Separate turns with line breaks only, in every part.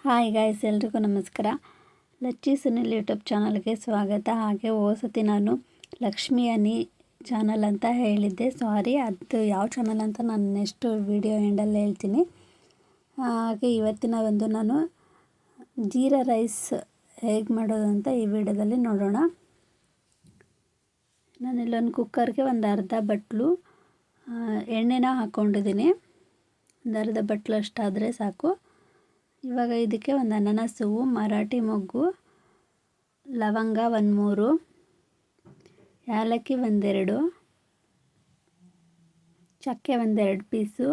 Hi guys, ಎಲ್ರಿಗೂ ನಮಸ್ಕಾರ. Lachchi Sunil YouTube ಚಾನಲ್ಗೆ ಸ್ವಾಗತ. ಹಾಗೆ ಹೋಸತಿ ನಾನು ಲಕ್ಷ್ಮಿ ಹನಿ ಚಾನಲ್ ಅಂತ ಹೇಳಿದ್ದೆ, ಸಾರಿ, ಅದು ಯಾವ ಚಾನಲ್ ಅಂತ ನಾನು ನೆಕ್ಸ್ಟ್ ವಿಡಿಯೋ ಎಂಡಲ್ಲಿ ಹೇಳ್ತೀನಿ. ಹಾಗೆ ಇವತ್ತಿನ ನಾನು ಜೀರಾ ರೈಸ್ ಹೇಗೆ ಮಾಡೋದು ಅಂತ ಈ ವಿಡಿಯೋದಲ್ಲಿ ನೋಡೋಣ. ನಾನಿಲ್ಲೊಂದು ಕುಕ್ಕರ್ಗೆ ಒಂದು ಅರ್ಧ ಬಟ್ಲು ಎಣ್ಣೆನ ಹಾಕ್ಕೊಂಡಿದ್ದೀನಿ. ಒಂದು ಅರ್ಧ ಬಟ್ಲು ಅಷ್ಟಾದರೆ ಸಾಕು. ಇವಾಗ ಇದಕ್ಕೆ ಒಂದು ಅನಾನಸ್ ಹೂವು, ಮರಾಠಿ ಮೊಗ್ಗು, ಲವಂಗ 1-3, ಏಲಕ್ಕಿ 1-2, ಚಕ್ಕೆ 1-2 ಪೀಸು,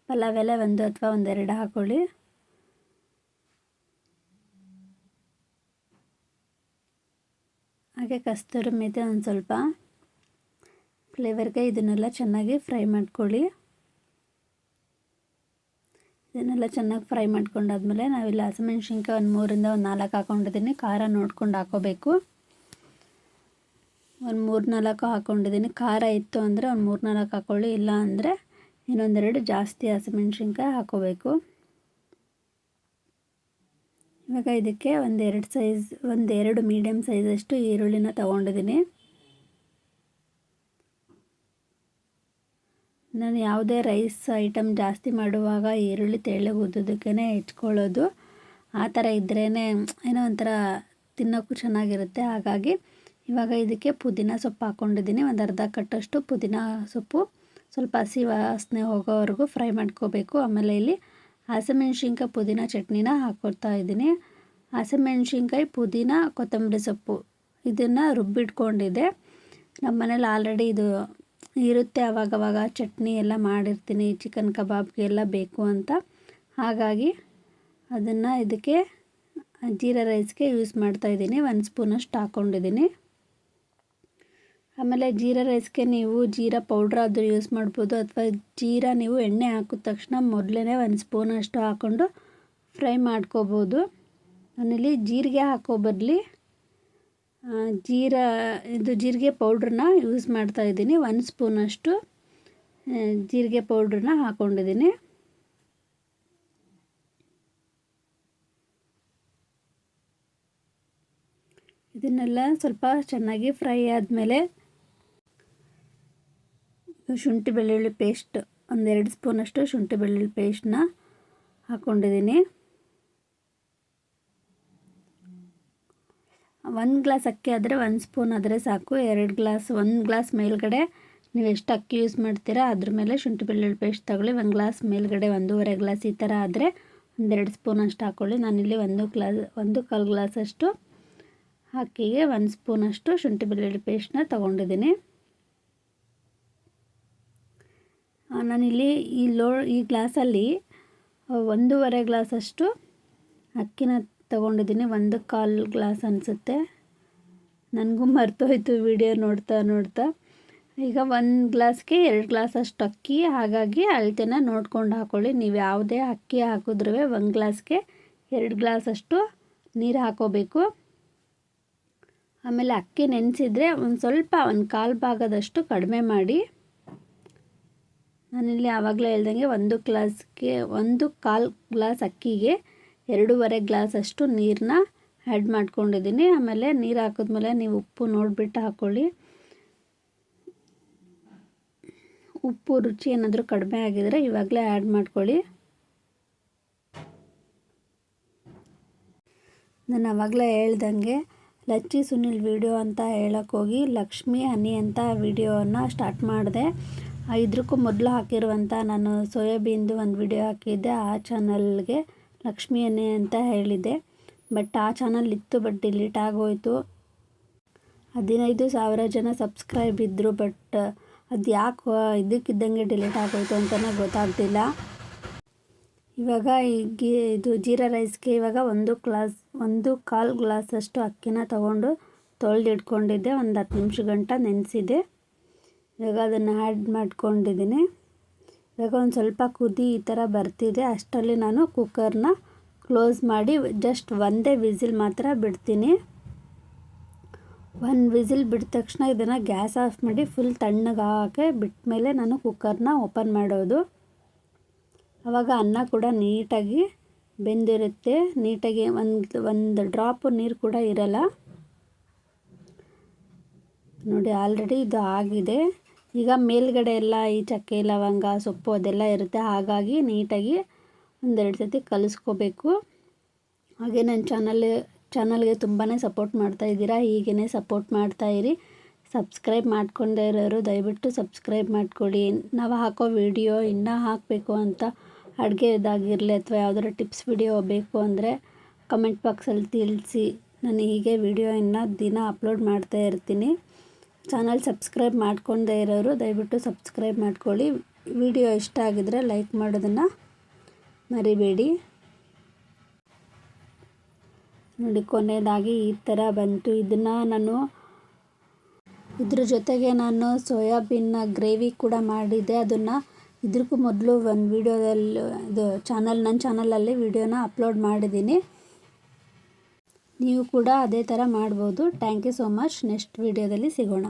ಪಲಾವ್ ಎಲೆ 1 ಅಥವಾ 1-2 ಹಾಕೊಳ್ಳಿ. ಹಾಗೆ ಕಸ್ತೂರಿ ಮೆಂತ್ಯ ಒಂದು ಸ್ವಲ್ಪ ಫ್ಲೇವರ್ಗೆ ಇದನ್ನೆಲ್ಲ ಚೆನ್ನಾಗಿ ಫ್ರೈ ಮಾಡ್ಕೊಳ್ಳಿ. ಇದನ್ನೆಲ್ಲ ಚೆನ್ನಾಗಿ ಫ್ರೈ ಮಾಡ್ಕೊಂಡಾದ್ಮೇಲೆ ನಾವಿಲ್ಲಿ ಹಸಿಮೆಣ್ಸಿನ್ಕಾಯಿ 3-4 ಹಾಕ್ಕೊಂಡಿದ್ದೀನಿ. ಖಾರ ನೋಡ್ಕೊಂಡು ಹಾಕೋಬೇಕು. 3-4 ಹಾಕ್ಕೊಂಡಿದ್ದೀನಿ. ಖಾರ ಇತ್ತು ಅಂದರೆ 3-4 ಹಾಕ್ಕೊಳ್ಳಿ, ಇಲ್ಲ ಅಂದರೆ ಇನ್ನೊಂದೆರಡು ಜಾಸ್ತಿ ಹಸಿಮೆಣ್ಸಿನ್ಕಾಯಿ ಹಾಕೋಬೇಕು. ಇವಾಗ ಇದಕ್ಕೆ ಒಂದೆರಡು ಮೀಡಿಯಮ್ ಸೈಜಷ್ಟು ಈರುಳ್ಳಿನ ತೊಗೊಂಡಿದ್ದೀನಿ. ನಾನು ಯಾವುದೇ ರೈಸ್ ಐಟಮ್ ಜಾಸ್ತಿ ಮಾಡುವಾಗ ಈರುಳ್ಳಿ ತೆಳ್ಳಗೆ ಉದ್ದದಕ್ಕೇ ಹೆಚ್ಕೊಳ್ಳೋದು. ಆ ಥರ ಇದ್ರೇ ಏನೋ ಒಂಥರ ತಿನ್ನೋಕ್ಕೂ ಚೆನ್ನಾಗಿರುತ್ತೆ. ಹಾಗಾಗಿ ಇವಾಗ ಇದಕ್ಕೆ ಪುದೀನ ಸೊಪ್ಪು ಹಾಕ್ಕೊಂಡಿದ್ದೀನಿ. ಒಂದು ಅರ್ಧ ಕಟ್ಟಷ್ಟು ಪುದೀನ ಸೊಪ್ಪು ಸ್ವಲ್ಪ ಹಸಿ ವಾಸನೆ ಹೋಗೋವರೆಗೂ ಫ್ರೈ ಮಾಡ್ಕೋಬೇಕು. ಆಮೇಲೆ ಇಲ್ಲಿ ಹಸಿಮೆಣ್ಸಿನ್ಕಾಯಿ ಪುದೀನ ಚಟ್ನಿನ ಹಾಕ್ಕೊಳ್ತಾ ಇದ್ದೀನಿ. ಹಸಿಮೆಣ್ಸಿನ್ಕಾಯಿ ಪುದೀನ ಕೊತ್ತಂಬರಿ ಸೊಪ್ಪು ಇದನ್ನು ರುಬ್ಬಿಟ್ಕೊಂಡಿದ್ದೆ. ನಮ್ಮ ಮನೇಲಿ ಆಲ್ರೆಡಿ ಇದು ಇರುತ್ತೆ, ಆವಾಗವಾಗ ಚಟ್ನಿ ಎಲ್ಲ ಮಾಡಿರ್ತೀನಿ, ಚಿಕನ್ ಕಬಾಬ್ಗೆ ಎಲ್ಲ ಬೇಕು ಅಂತ. ಹಾಗಾಗಿ ಅದನ್ನು ಇದಕ್ಕೆ ಜೀರಾ ರೈಸ್ಗೆ ಯೂಸ್ ಮಾಡ್ತಾಯಿದ್ದೀನಿ. 1 ಸ್ಪೂನಷ್ಟು ಹಾಕ್ಕೊಂಡಿದ್ದೀನಿ. ಆಮೇಲೆ ಜೀರಾ ರೈಸ್ಗೆ ನೀವು ಜೀರಾ ಪೌಡ್ರ್ ಆದರೂ ಯೂಸ್ ಮಾಡ್ಬೋದು, ಅಥವಾ ಜೀರಾ ನೀವು ಎಣ್ಣೆ ಹಾಕಿದ ತಕ್ಷಣ ಮೊದಲೇ 1 ಸ್ಪೂನಷ್ಟು ಹಾಕ್ಕೊಂಡು ಫ್ರೈ ಮಾಡ್ಕೋಬೋದು. ನಾನಿಲ್ಲಿ ಜೀರಿಗೆ ಹಾಕೋ ಬದಲಿ ಜೀರಿಗೆ ಪೌಡ್ರನ್ನ ಯೂಸ್ ಮಾಡ್ತಾಯಿದ್ದೀನಿ. 1 ಸ್ಪೂನಷ್ಟು ಜೀರಿಗೆ ಪೌಡ್ರನ್ನ ಹಾಕ್ಕೊಂಡಿದ್ದೀನಿ. ಇದನ್ನೆಲ್ಲ ಸ್ವಲ್ಪ ಚೆನ್ನಾಗಿ ಫ್ರೈ ಆದಮೇಲೆ ಶುಂಠಿ ಬೆಳ್ಳುಳ್ಳಿ ಪೇಸ್ಟ್ 1-2 ಸ್ಪೂನಷ್ಟು ಶುಂಠಿ ಬೆಳ್ಳುಳ್ಳಿ ಪೇಸ್ಟನ್ನ ಹಾಕ್ಕೊಂಡಿದ್ದೀನಿ. 1 ಗ್ಲಾಸ್ ಅಕ್ಕಿ ಆದರೆ 1 ಸ್ಪೂನ್ ಆದರೆ ಸಾಕು. 2 ಗ್ಲಾಸ್ 1 ಗ್ಲಾಸ್ ಮೇಲ್ಗಡೆ ನೀವು ಎಷ್ಟು ಅಕ್ಕಿ ಯೂಸ್ ಮಾಡ್ತೀರಾ ಅದ್ರ ಮೇಲೆ ಶುಂಠಿ ಬೆಳ್ಳುಳ್ಳಿ ಪೇಸ್ಟ್ ತಗೊಳ್ಳಿ. 1 ಗ್ಲಾಸ್ ಮೇಲ್ಗಡೆ 1.5 ಗ್ಲಾಸ್ ಈ ಥರ ಆದರೆ 1-2 ಸ್ಪೂನ್ ಅಷ್ಟು ಹಾಕ್ಕೊಳ್ಳಿ. ನಾನಿಲ್ಲಿ 1 ಗ್ಲಾಸಷ್ಟು ಅಕ್ಕಿಗೆ 1 ಸ್ಪೂನಷ್ಟು ಶುಂಠಿ ಬೆಳ್ಳುಳ್ಳಿ ಪೇಸ್ಟನ್ನ ತೊಗೊಂಡಿದ್ದೀನಿ. ನಾನಿಲ್ಲಿ ಈ ಗ್ಲಾಸಲ್ಲಿ 1.5 ಗ್ಲಾಸಷ್ಟು ಅಕ್ಕಿನ ತೊಗೊಂಡಿದ್ದೀನಿ. 1/4 ಗ್ಲಾಸ್ ಅನಿಸುತ್ತೆ, ನನಗೂ ಮರ್ತೋಯ್ತು ವಿಡಿಯೋ ನೋಡ್ತಾ. ಈಗ 1 ಗ್ಲಾಸ್ಗೆ 2 ಗ್ಲಾಸಷ್ಟು ಅಕ್ಕಿ, ಹಾಗಾಗಿ ಅಳತೆನ ನೋಡ್ಕೊಂಡು ಹಾಕ್ಕೊಳ್ಳಿ. ನೀವು ಯಾವುದೇ ಅಕ್ಕಿ ಹಾಕಿದ್ರೂ 1 ಗ್ಲಾಸ್ಗೆ 2 ಗ್ಲಾಸಷ್ಟು ನೀರು ಹಾಕೋಬೇಕು. ಆಮೇಲೆ ಅಕ್ಕಿ ನೆನೆಸಿದ್ರೆ ಒಂದು ಸ್ವಲ್ಪ 1/4 ಭಾಗದಷ್ಟು ಕಡಿಮೆ ಮಾಡಿ. ನಾನಿಲ್ಲಿ ಆವಾಗಲೇ ಹೇಳ್ದಂಗೆ 1/4 ಗ್ಲಾಸ್ ಅಕ್ಕಿಗೆ 2.5 ಗ್ಲಾಸಷ್ಟು ನೀರನ್ನ ಆ್ಯಡ್ ಮಾಡ್ಕೊಂಡಿದ್ದೀನಿ. ಆಮೇಲೆ ನೀರು ಹಾಕಿದ್ಮೇಲೆ ನೀವು ಉಪ್ಪು ನೋಡಿಬಿಟ್ಟು ಹಾಕ್ಕೊಳ್ಳಿ. ಉಪ್ಪು ರುಚಿ ಏನಾದರೂ ಕಡಿಮೆ ಆಗಿದರೆ ಇವಾಗಲೇ ಆ್ಯಡ್ ಮಾಡ್ಕೊಳ್ಳಿ. ನಾನು ಆವಾಗಲೇ ಹೇಳ್ದಂಗೆ ಲಚ್ಚಿ ಸುನಿಲ್ ವಿಡಿಯೋ ಅಂತ ಹೇಳೋಕ್ಕೋಗಿ ಲಕ್ಷ್ಮಿ ಹನಿ ಅಂತ ವಿಡಿಯೋವನ್ನು ಸ್ಟಾರ್ಟ್ ಮಾಡಿದೆ. ಇದಕ್ಕೂ ಮೊದಲು ಹಾಕಿರುವಂಥ ನಾನು ಸೋಯಾಬೀನ್ದು ಒಂದು ವಿಡಿಯೋ ಹಾಕಿದ್ದೆ. ಆ ಚಾನಲ್ಗೆ ಲಕ್ಷ್ಮಿ ಹನಿ ಅಂತ ಹೇಳಿದ್ದೆ. ಬಟ್ ಆ ಚಾನಲ್ ಇತ್ತು, ಬಟ್ ಡಿಲೀಟ್ ಆಗೋಯಿತು. 15,000 ಜನ ಸಬ್ಸ್ಕ್ರೈಬ್ ಇದ್ದರು, ಬಟ್ ಅದು ಯಾಕೆ ಇದಕ್ಕಿದ್ದಂಗೆ ಡಿಲೀಟ್ ಆಗೋಯಿತು ಅಂತಲೇ ಗೊತ್ತಾಗ್ತಿಲ್ಲ. ಇವಾಗ ಇದು ಜೀರಾ ರೈಸ್ಗೆ ಇವಾಗ 1/4 ಗ್ಲಾಸಷ್ಟು ಅಕ್ಕಿನ ತೊಗೊಂಡು ತೊಳೆದಿಟ್ಕೊಂಡಿದ್ದೆ. ಒಂದು 10 ನಿಮಿಷ ಗಂಟ ನೆನೆಸಿದ್ದೆ. ಇವಾಗ ಅದನ್ನು ಆ್ಯಡ್ ಮಾಡ್ಕೊಂಡಿದ್ದೀನಿ. ಇವಾಗ ಒಂದು ಸ್ವಲ್ಪ ಕುದಿ ಈ ಥರ ಬರ್ತಿದೆ. ಅಷ್ಟರಲ್ಲಿ ನಾನು ಕುಕ್ಕರ್ನ ಕ್ಲೋಸ್ ಮಾಡಿ ಜಸ್ಟ್ 1 ವಿಸಿಲ್ ಮಾತ್ರ ಬಿಡ್ತೀನಿ. 1 ವಿಸಿಲ್ ಬಿಟ್ಟ ತಕ್ಷಣ ಇದನ್ನು ಗ್ಯಾಸ್ ಆಫ್ ಮಾಡಿ ಫುಲ್ ತಣ್ಣಗಾಗಕ್ಕೆ ಬಿಟ್ಟ ಮೇಲೆ ನಾನು ಕುಕ್ಕರ್ನ ಓಪನ್ ಮಾಡೋದು. ಆವಾಗ ಅನ್ನ ಕೂಡ ನೀಟಾಗಿ ಬೆಂದಿರುತ್ತೆ ನೀಟಾಗಿ. ಒಂದು ಡ್ರಾಪು ನೀರು ಕೂಡ ಇರಲ್ಲ ನೋಡಿ. ಆಲ್ರೆಡಿ ಇದು ಆಗಿದೆ. ಈಗ ಮೇಲ್ಗಡೆ ಎಲ್ಲ ಈ ಚಕ್ಕೆ ಲವಂಗ ಸೊಪ್ಪು ಅದೆಲ್ಲ ಇರುತ್ತೆ, ಹಾಗಾಗಿ ನೀಟಾಗಿ ಒಂದೆರಡು ಸತಿ ಕಲಿಸ್ಕೋಬೇಕು. ಹಾಗೆ ನನ್ನ ಚಾನಲ್ಗೆ ತುಂಬಾ ಸಪೋರ್ಟ್ ಮಾಡ್ತಾಯಿದ್ದೀರಾ, ಹೀಗೇ ಸಪೋರ್ಟ್ ಮಾಡ್ತಾಯಿರಿ. ಸಬ್ಸ್ಕ್ರೈಬ್ ಮಾಡ್ಕೊಂಡೇ ಇರೋರು ದಯವಿಟ್ಟು ಸಬ್ಸ್ಕ್ರೈಬ್ ಮಾಡ್ಕೊಳ್ಳಿ. ನಾವು ಹಾಕೋ ವಿಡಿಯೋ ಇನ್ನೂ ಹಾಕಬೇಕು ಅಂತ ಅಡುಗೆದಾಗಿರಲಿ ಅಥವಾ ಯಾವ್ದಾದ್ರು ಟಿಪ್ಸ್ ವಿಡಿಯೋ ಬೇಕು ಅಂದರೆ ಕಮೆಂಟ್ ಬಾಕ್ಸಲ್ಲಿ ತಿಳಿಸಿ. ನಾನು ಹೀಗೆ ವಿಡಿಯೋ ದಿನ ಅಪ್ಲೋಡ್ ಮಾಡ್ತಾ ಇರ್ತೀನಿ. ಚಾನಲ್ ಸಬ್ಸ್ಕ್ರೈಬ್ ಮಾಡ್ಕೊಂಡೇ ಇರೋರು ದಯವಿಟ್ಟು ಸಬ್ಸ್ಕ್ರೈಬ್ ಮಾಡ್ಕೊಳ್ಳಿ. ವಿಡಿಯೋ ಇಷ್ಟ ಆಗಿದ್ರೆ ಲೈಕ್ ಮಾಡೋದನ್ನು ಮರಿಬೇಡಿ. ನೋಡಿ ಕೊನೆಯದಾಗಿ ಈ ಥರ ಬಂತು. ಇದನ್ನು ನಾನು ಇದ್ರ ಜೊತೆಗೆ ನಾನು ಸೋಯಾಬೀನ್ನ ಗ್ರೇವಿ ಕೂಡ ಮಾಡಿದ್ದೆ. ಅದನ್ನು ಇದಕ್ಕೂ ಮೊದಲು ಒಂದು ವಿಡಿಯೋದಲ್ಲಿ ನನ್ನ ಚಾನಲಲ್ಲಿ ವಿಡಿಯೋನ ಅಪ್ಲೋಡ್ ಮಾಡಿದ್ದೀನಿ. ನೀವು ಕೂಡ ಅದೇ ಥರ ಮಾಡ್ಬೋದು. Thank you so much. Next ವಿಡಿಯೋದಲ್ಲಿ ಸಿಗೋಣ.